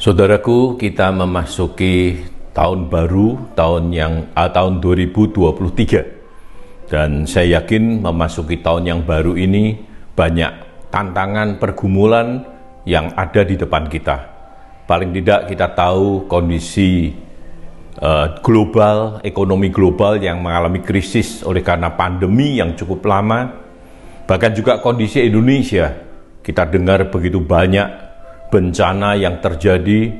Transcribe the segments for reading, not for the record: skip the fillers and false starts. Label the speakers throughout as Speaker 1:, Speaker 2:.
Speaker 1: Saudaraku, kita memasuki tahun baru, tahun 2023. Dan saya yakin memasuki tahun yang baru ini banyak tantangan pergumulan yang ada di depan kita. Paling tidak kita tahu kondisi global, ekonomi global yang mengalami krisis oleh karena pandemi yang cukup lama. Bahkan juga kondisi Indonesia, kita dengar begitu banyak bencana yang terjadi,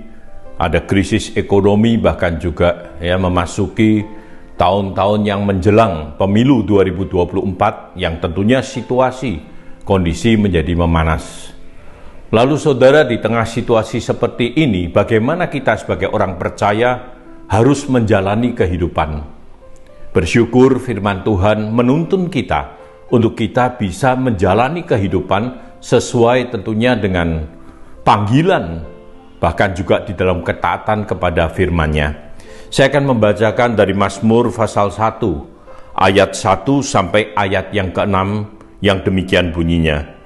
Speaker 1: ada krisis ekonomi, bahkan juga memasuki tahun-tahun yang menjelang pemilu 2024 yang tentunya situasi, kondisi menjadi memanas. Lalu saudara, di tengah situasi seperti ini, bagaimana kita sebagai orang percaya harus menjalani kehidupan? Bersyukur firman Tuhan menuntun kita untuk kita bisa menjalani kehidupan sesuai tentunya dengan panggilan, bahkan juga di dalam ketaatan kepada firman-Nya. Saya akan membacakan dari Mazmur pasal 1, ayat 1 sampai ayat yang ke-6 yang demikian bunyinya.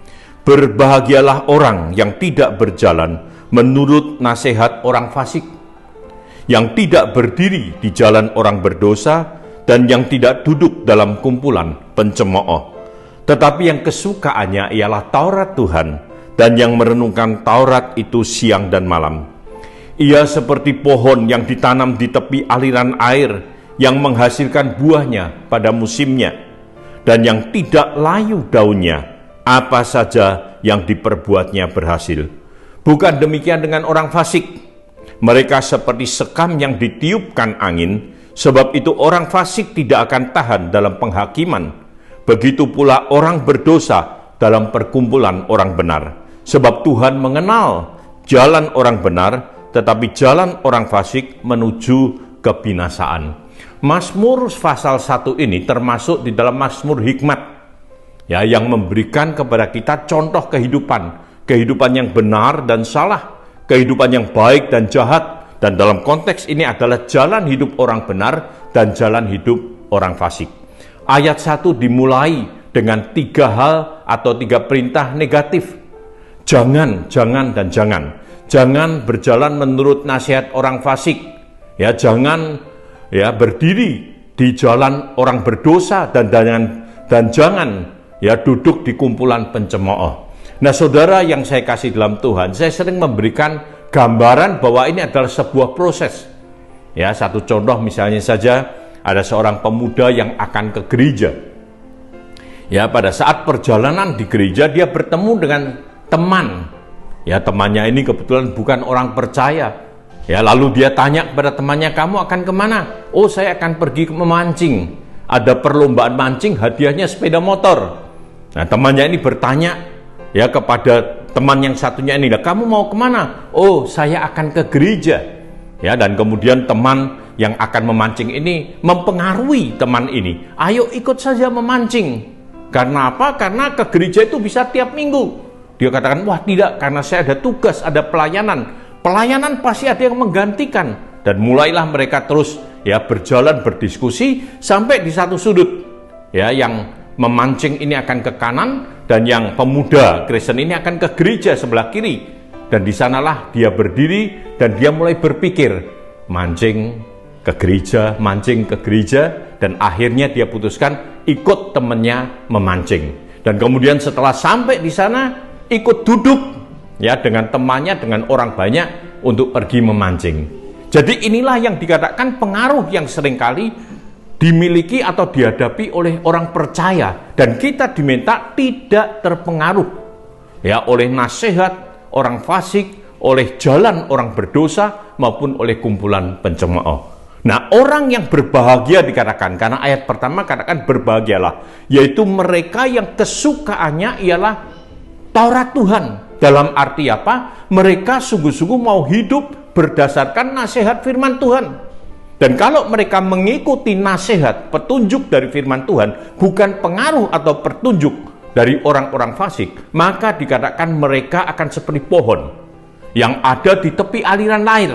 Speaker 1: Berbahagialah orang yang tidak berjalan menurut nasihat orang fasik, yang tidak berdiri di jalan orang berdosa, dan yang tidak duduk dalam kumpulan pencemooh. Tetapi yang kesukaannya ialah Taurat Tuhan, dan yang merenungkan Taurat itu siang dan malam. Ia seperti pohon yang ditanam di tepi aliran air, yang menghasilkan buahnya pada musimnya, dan yang tidak layu daunnya, apa saja yang diperbuatnya berhasil. Bukan demikian dengan orang fasik. Mereka seperti sekam yang ditiupkan angin, sebab itu orang fasik tidak akan tahan dalam penghakiman. Begitu pula orang berdosa dalam perkumpulan orang benar. Sebab Tuhan mengenal jalan orang benar, tetapi jalan orang fasik menuju kebinasaan. Mazmur pasal 1 ini termasuk di dalam Mazmur hikmat, yang memberikan kepada kita contoh kehidupan yang benar dan salah, kehidupan yang baik dan jahat, dan dalam konteks ini adalah jalan hidup orang benar dan jalan hidup orang fasik. Ayat 1 dimulai dengan 3 hal atau 3 perintah negatif. Jangan, dan jangan. Jangan berjalan menurut nasihat orang fasik. Jangan berdiri di jalan orang berdosa, dan jangan duduk di kumpulan pencemooh. Nah, saudara yang saya kasih dalam Tuhan, saya sering memberikan gambaran bahwa ini adalah sebuah proses. Satu contoh misalnya saja, ada seorang pemuda yang akan ke gereja. Pada saat perjalanan di gereja dia bertemu dengan teman. Temannya ini kebetulan bukan orang percaya. Lalu dia tanya kepada temannya, "Kamu akan kemana?" "Oh, saya akan pergi memancing. Ada perlombaan mancing, hadiahnya sepeda motor." Nah, temannya ini bertanya kepada teman yang satunya ini, "Kamu mau kemana?" "Oh, saya akan ke gereja." Dan kemudian teman yang akan memancing ini mempengaruhi teman ini, "Ayo ikut saja memancing." Karena apa? Karena ke gereja itu bisa tiap minggu. Dia katakan, "Wah tidak, karena saya ada tugas, ada pelayanan. Pelayanan pasti ada yang menggantikan." Dan mulailah mereka terus berjalan berdiskusi sampai di satu sudut. Yang memancing ini akan ke kanan, dan yang pemuda Kristen ini akan ke gereja sebelah kiri. Dan di sanalah dia berdiri dan dia mulai berpikir, mancing ke gereja, dan akhirnya dia putuskan ikut temannya memancing. Dan kemudian setelah sampai di sana, ikut duduk dengan temannya, dengan orang banyak untuk pergi memancing. Jadi inilah yang dikatakan pengaruh yang seringkali dimiliki atau dihadapi oleh orang percaya, dan kita diminta tidak terpengaruh oleh nasihat orang fasik, oleh jalan orang berdosa, maupun oleh kumpulan pencemooh. Nah, orang yang berbahagia dikatakan, karena ayat pertama katakan berbahagialah, yaitu mereka yang kesukaannya ialah Taurat Tuhan. Dalam arti apa? Mereka sungguh-sungguh mau hidup berdasarkan nasihat firman Tuhan. Dan kalau mereka mengikuti nasihat, petunjuk dari firman Tuhan, bukan pengaruh atau petunjuk dari orang-orang fasik, maka dikatakan mereka akan seperti pohon yang ada di tepi aliran air.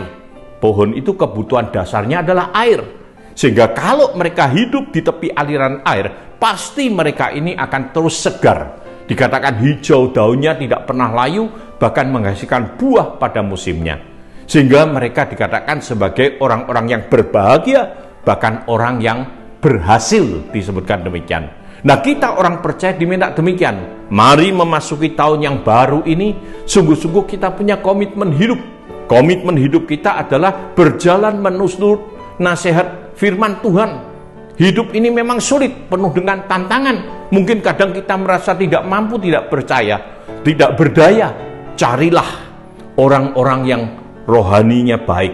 Speaker 1: Pohon itu kebutuhan dasarnya adalah air. Sehingga kalau mereka hidup di tepi aliran air, pasti mereka ini akan terus segar. Dikatakan hijau daunnya, tidak pernah layu, bahkan menghasilkan buah pada musimnya. Sehingga mereka dikatakan sebagai orang-orang yang berbahagia, bahkan orang yang berhasil, disebutkan demikian. Nah, kita orang percaya diminta demikian. Mari memasuki tahun yang baru ini, sungguh-sungguh kita punya komitmen hidup. Komitmen hidup kita adalah berjalan menurut nasihat firman Tuhan. Hidup ini memang sulit, penuh dengan tantangan. Mungkin kadang kita merasa tidak mampu, tidak percaya, tidak berdaya. Carilah orang-orang yang rohaninya baik.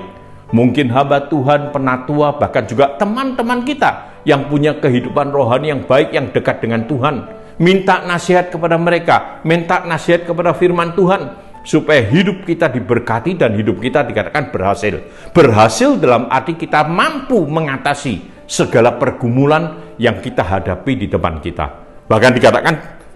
Speaker 1: Mungkin hamba Tuhan, penatua, bahkan juga teman-teman kita yang punya kehidupan rohani yang baik, yang dekat dengan Tuhan. Minta nasihat kepada mereka, minta nasihat kepada firman Tuhan, supaya hidup kita diberkati dan hidup kita dikatakan berhasil. Berhasil dalam arti kita mampu mengatasi segala pergumulan yang kita hadapi di depan kita. Bahkan dikatakan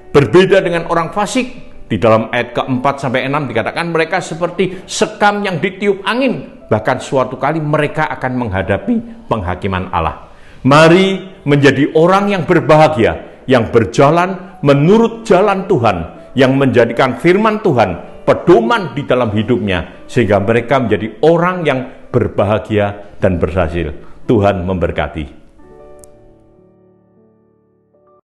Speaker 1: berbeda dengan orang fasik. Di dalam ayat ke-4-6 dikatakan mereka seperti sekam yang ditiup angin. Bahkan suatu kali mereka akan menghadapi penghakiman Allah. Mari menjadi orang yang berbahagia, yang berjalan menurut jalan Tuhan, yang menjadikan firman Tuhan pedoman di dalam hidupnya, sehingga mereka menjadi orang yang berbahagia dan berhasil. Tuhan memberkati.